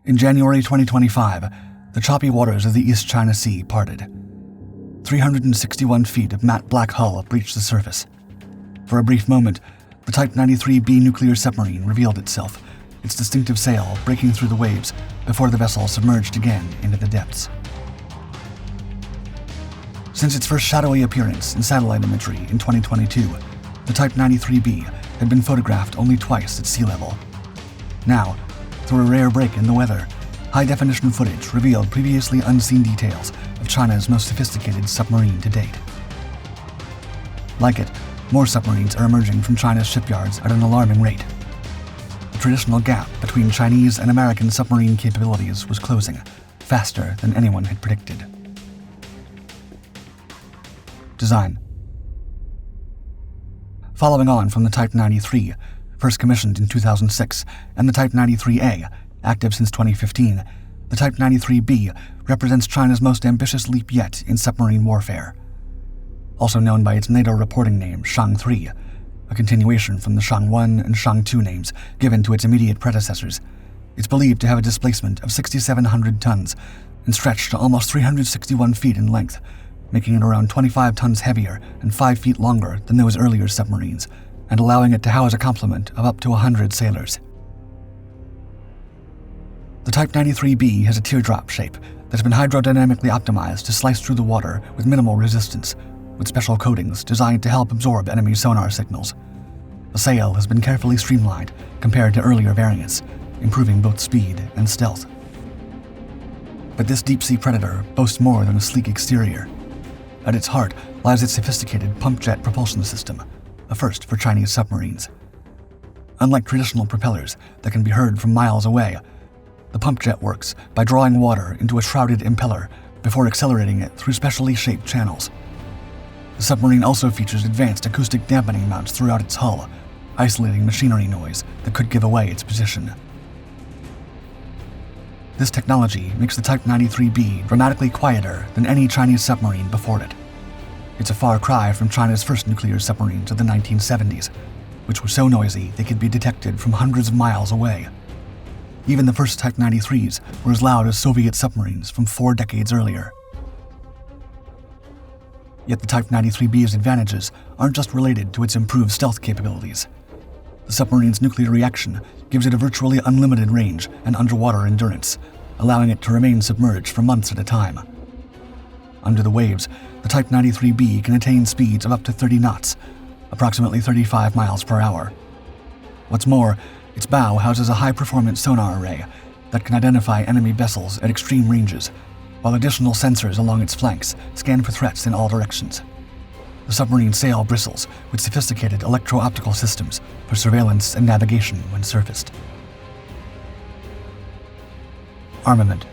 In January 2025, the choppy waters of the East China Sea parted. 361 feet of matte black hull breached the surface. For a brief moment, the Type 93B nuclear submarine revealed itself, its distinctive sail breaking through the waves before the vessel submerged again into the depths. Since its first shadowy appearance in satellite imagery in 2022, the Type 93B had been photographed only twice at sea level. Now, through a rare break in the weather, high-definition footage revealed previously unseen details of China's most sophisticated submarine to date. Like it, more submarines are emerging from China's shipyards at an alarming rate. The traditional gap between Chinese and American submarine capabilities was closing, faster than anyone had predicted. Design. Following on from the Type 93, first commissioned in 2006, and the Type 93A, active since 2015, the Type 93B represents China's most ambitious leap yet in submarine warfare. Also known by its NATO reporting name, Shang-3, a continuation from the Shang-1 and Shang-2 names given to its immediate predecessors, it's believed to have a displacement of 6,700 tons and stretch to almost 361 feet in length, making it around 25 tons heavier and 5 feet longer than those earlier submarines, and allowing it to house a complement of up to 100 sailors. The Type 93B has a teardrop shape that's been hydrodynamically optimized to slice through the water with minimal resistance, with special coatings designed to help absorb enemy sonar signals. The sail has been carefully streamlined compared to earlier variants, improving both speed and stealth. But this deep-sea predator boasts more than a sleek exterior. At its heart lies its sophisticated pump-jet propulsion system, a first for Chinese submarines. Unlike traditional propellers that can be heard from miles away, the pump jet works by drawing water into a shrouded impeller before accelerating it through specially shaped channels. The submarine also features advanced acoustic dampening mounts throughout its hull, isolating machinery noise that could give away its position. This technology makes the Type 93B dramatically quieter than any Chinese submarine before it. It's a far cry from China's first nuclear submarines of the 1970s, which were so noisy they could be detected from hundreds of miles away. Even the first Type 93s were as loud as Soviet submarines from 4 decades earlier. Yet the Type 93B's advantages aren't just related to its improved stealth capabilities. The submarine's nuclear reaction gives it a virtually unlimited range and underwater endurance, allowing it to remain submerged for months at a time. Under the waves, the Type 93B can attain speeds of up to 30 knots, approximately 35 miles per hour. What's more, its bow houses a high-performance sonar array that can identify enemy vessels at extreme ranges, while additional sensors along its flanks scan for threats in all directions. The submarine sail bristles with sophisticated electro-optical systems for surveillance and navigation when surfaced. Armament.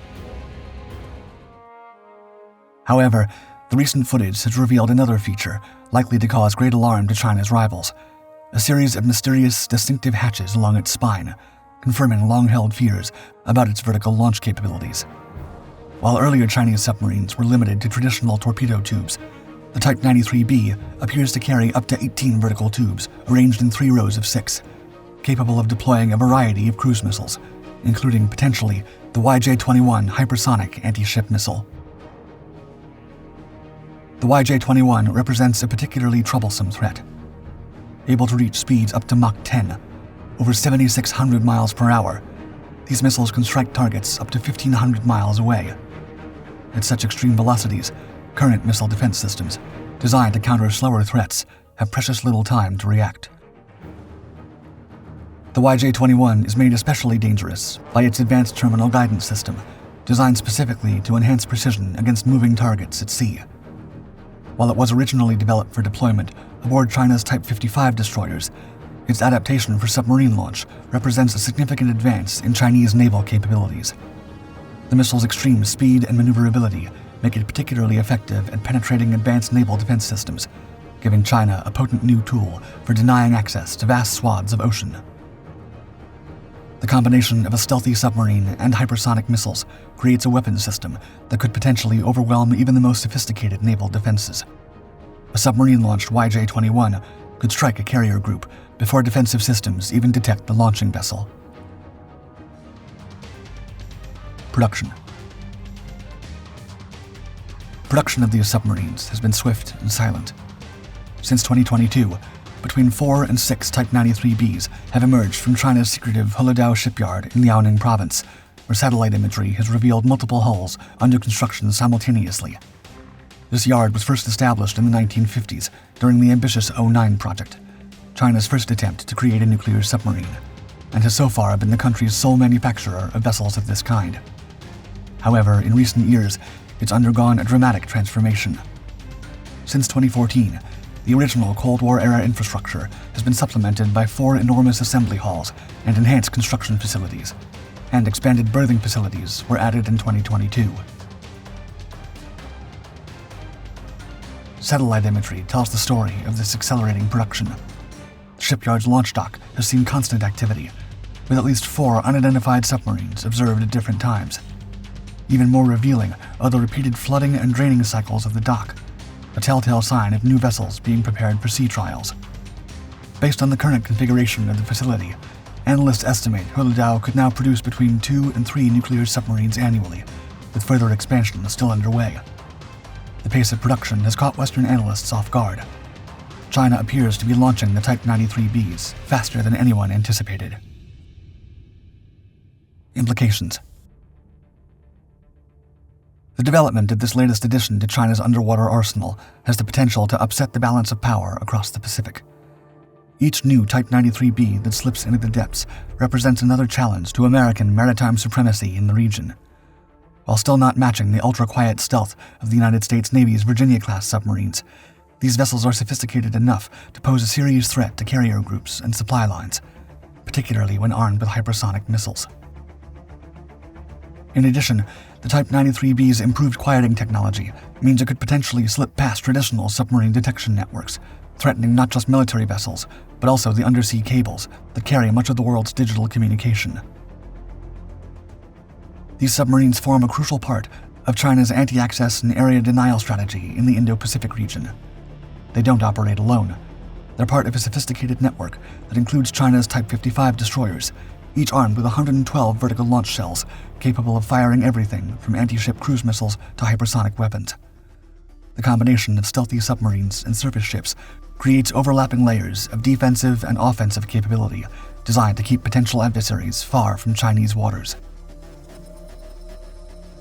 However, the recent footage has revealed another feature likely to cause great alarm to China's rivals: a series of mysterious, distinctive hatches along its spine, confirming long-held fears about its vertical launch capabilities. While earlier Chinese submarines were limited to traditional torpedo tubes, the Type 93B appears to carry up to 18 vertical tubes arranged in 3 rows of 6, capable of deploying a variety of cruise missiles, including potentially the YJ-21 hypersonic anti-ship missile. The YJ-21 represents a particularly troublesome threat. Able to reach speeds up to Mach 10, over 7,600 miles per hour, these missiles can strike targets up to 1,500 miles away. At such extreme velocities, current missile defense systems, designed to counter slower threats, have precious little time to react. The YJ-21 is made especially dangerous by its advanced terminal guidance system, designed specifically to enhance precision against moving targets at sea. While it was originally developed for deployment aboard China's Type 55 destroyers, its adaptation for submarine launch represents a significant advance in Chinese naval capabilities. The missile's extreme speed and maneuverability make it particularly effective at penetrating advanced naval defense systems, giving China a potent new tool for denying access to vast swaths of ocean. The combination of a stealthy submarine and hypersonic missiles creates a weapons system that could potentially overwhelm even the most sophisticated naval defenses. A submarine-launched YJ-21 could strike a carrier group before defensive systems even detect the launching vessel. Production. Production of these submarines has been swift and silent. Since 2022, between 4 and 6 Type 93Bs have emerged from China's secretive Huludao shipyard in Liaoning province, where satellite imagery has revealed multiple hulls under construction simultaneously. This yard was first established in the 1950s during the ambitious 09 project, China's first attempt to create a nuclear submarine, and has so far been the country's sole manufacturer of vessels of this kind. However, in recent years, it's undergone a dramatic transformation. Since 2014, the original Cold War-era infrastructure has been supplemented by 4 enormous assembly halls and enhanced construction facilities, and expanded berthing facilities were added in 2022. Satellite imagery tells the story of this accelerating production. The shipyard's launch dock has seen constant activity, with at least 4 unidentified submarines observed at different times. Even more revealing are the repeated flooding and draining cycles of the dock, a telltale sign of new vessels being prepared for sea trials. Based on the current configuration of the facility, analysts estimate Huludao could now produce between 2 and 3 nuclear submarines annually, with further expansion still underway. The pace of production has caught Western analysts off guard. China appears to be launching the Type 93Bs faster than anyone anticipated. Implications. The development of this latest addition to China's underwater arsenal has the potential to upset the balance of power across the Pacific. Each new Type 93B that slips into the depths represents another challenge to American maritime supremacy in the region. While still not matching the ultra-quiet stealth of the United States Navy's Virginia-class submarines, these vessels are sophisticated enough to pose a serious threat to carrier groups and supply lines, particularly when armed with hypersonic missiles. In addition, the Type 93B's improved quieting technology means it could potentially slip past traditional submarine detection networks, threatening not just military vessels, but also the undersea cables that carry much of the world's digital communication. These submarines form a crucial part of China's anti-access and area denial strategy in the Indo-Pacific region. They don't operate alone. They're part of a sophisticated network that includes China's Type 55 destroyers, each armed with 112 vertical launch shells capable of firing everything from anti-ship cruise missiles to hypersonic weapons. The combination of stealthy submarines and surface ships creates overlapping layers of defensive and offensive capability designed to keep potential adversaries far from Chinese waters.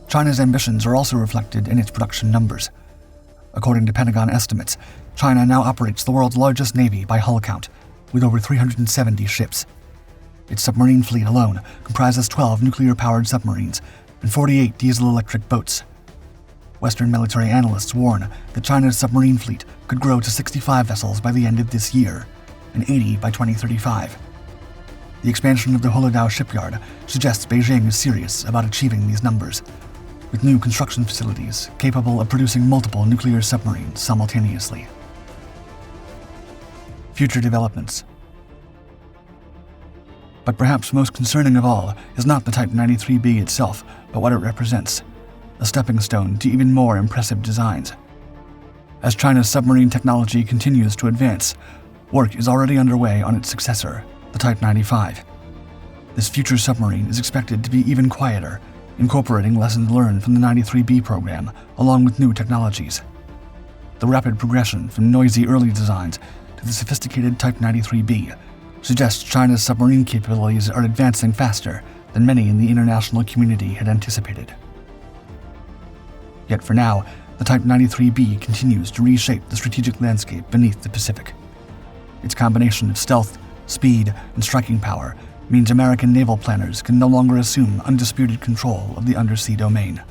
China's ambitions are also reflected in its production numbers. According to Pentagon estimates, China now operates the world's largest navy by hull count, with over 370 ships. Its submarine fleet alone comprises 12 nuclear-powered submarines and 48 diesel-electric boats. Western military analysts warn that China's submarine fleet could grow to 65 vessels by the end of this year, and 80 by 2035. The expansion of the Huludao shipyard suggests Beijing is serious about achieving these numbers, with new construction facilities capable of producing multiple nuclear submarines simultaneously. Future developments. But perhaps most concerning of all is not the Type 93B itself, but what it represents, a stepping stone to even more impressive designs. As China's submarine technology continues to advance, work is already underway on its successor, the Type 95. This future submarine is expected to be even quieter, incorporating lessons learned from the 93B program along with new technologies. The rapid progression from noisy early designs to the sophisticated Type 93B suggests China's submarine capabilities are advancing faster than many in the international community had anticipated. Yet for now, the Type 93B continues to reshape the strategic landscape beneath the Pacific. Its combination of stealth, speed, and striking power means American naval planners can no longer assume undisputed control of the undersea domain.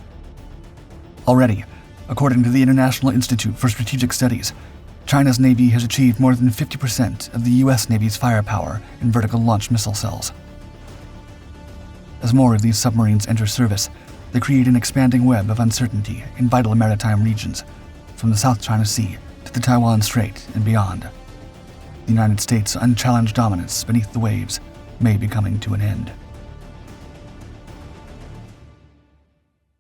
Already, according to the International Institute for Strategic Studies, China's Navy has achieved more than 50% of the U.S. Navy's firepower in vertical launch missile cells. As more of these submarines enter service, they create an expanding web of uncertainty in vital maritime regions, from the South China Sea to the Taiwan Strait and beyond. The United States' unchallenged dominance beneath the waves may be coming to an end.